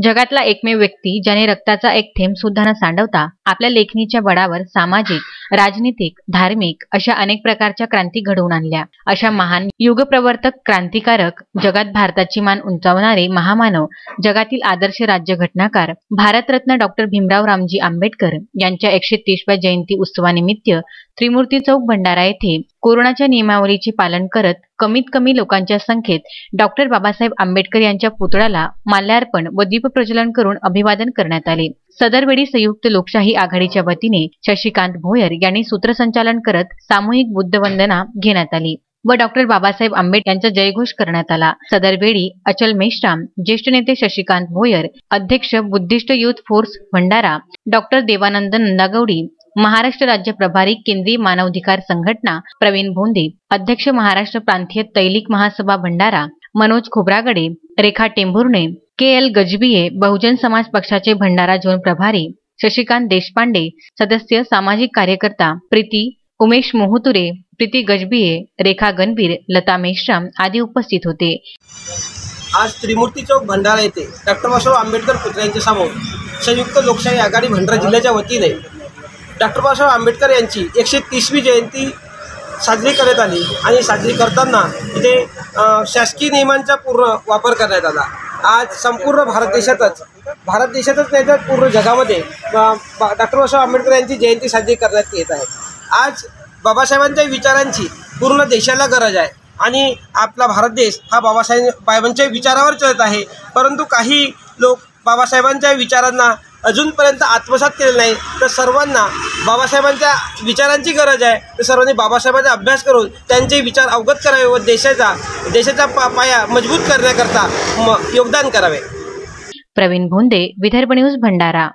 जगातला एकमेव व्यक्ती ज्याने रक्ताचा एक थेंब सुद्धा न सांडवता आपल्या लेखणीच्या बळावर सामाजिक, राजनीतिक, धार्मिक अशा अनेक प्रकारच्या क्रांती घडवून आणल्या, अशा महान युगप्रवर्तक, क्रांतिकारक, जगात भारताची मान उंचावणारे महामानव, जगातील आदर्श राज्यघटनाकार, भारतरत्न डॉक्टर भीमराव रामजी आंबेडकर यांच्या 130व्या जयंती उत्सवानिमित्त त्रिमूर्ती चौक भंडारा येथे कोरोनाच्या नियमावलीचे पालन करत कमीत कमी लोकांच्या संख्येत डॉक्टर बाबासाहेब आंबेडकर यांच्या पुतळ्याला माल्यार्पण व दीपप्रज्वलन करून अभिवादन करण्यात आले। सदरवेळी संयुक्त लोकशाही आघाडीच्या वतीने शशिकांत भोयर यांनी सूत्रसंचालन करत सामूहिक बुद्धवंदना घेण्यात आली व डॉक्टर बाबासाहेब आंबेडकर यांचा जयघोष करण्यात आला। सदरवेळी अचल मेश्राम, ज्येष्ठ नेते शशिकांत भोयर, अध्यक्ष Buddhist youth force Bhandara, doctor Devanand Nandagaudi, Maharashtra राज्य प्रभारी केंद्रीय मानवाधिकार संघटना प्रवीण भोंदे, अध्यक्ष महाराष्ट्र प्रांतीय तैलिक महासभा भंडारा मनोज खोब्रागडे, रेखा टेंभुर्णे, के.एल. गजबिये, बहुजन समाज पक्षाचे भंडारा झोन प्रभारी शशिकांत देशपांडे, सदस्य सामाजिक कार्यकर्ता प्रीती उमेश मोहतुरे, प्रीती गजबिये, रेखा गणबीर, लता मेश्राम आदी उपस्थित होते। आज त्रिमूर्ती चौक भंडारा येथे डॉक्टर बाबासाहेब आंबेडकर पुतळ्यांच्या समोर संयुक्त लोकशाही आघाडी भंडारा जिल्ह्याच्या वतीने डॉक्टर बाबासाहेब आंबेडकर यांची 130वी जयंती साजरी करण्यात आली आणि साजरी करताना इथे शासकीय नियमांचा पूर्ण वापर करण्यात आला। आज संपूर्ण भारत देशातच नाही तर पूर्ण जगामध्ये डॉक्टर बाबासाहेब आंबेडकर यांची जयंती साजरी करण्यात येत आहे। आज बाबासाहेबांच्या विचारांची पूर्ण देशाला गरज आहे आणि आपला भारत देश हा बाबासाहेबांच्या विचारावर चालत आहे, परंतु काही लोक बाबासाहेबांच्या विचारांना अजूनपर्यंत आत्मसात केले नाही। तर सर्वांना बाबासाहेबांच्या विचारांची गरज आहे, तर सर्वांनी बाबासाहेबांचा अभ्यास करून त्यांचे विचार अवगत करावे व देशाचा पाया मजबूत करण्याकरता योगदान करावे। प्रवीण भोंदे, विदर्भ न्यूज भंडारा।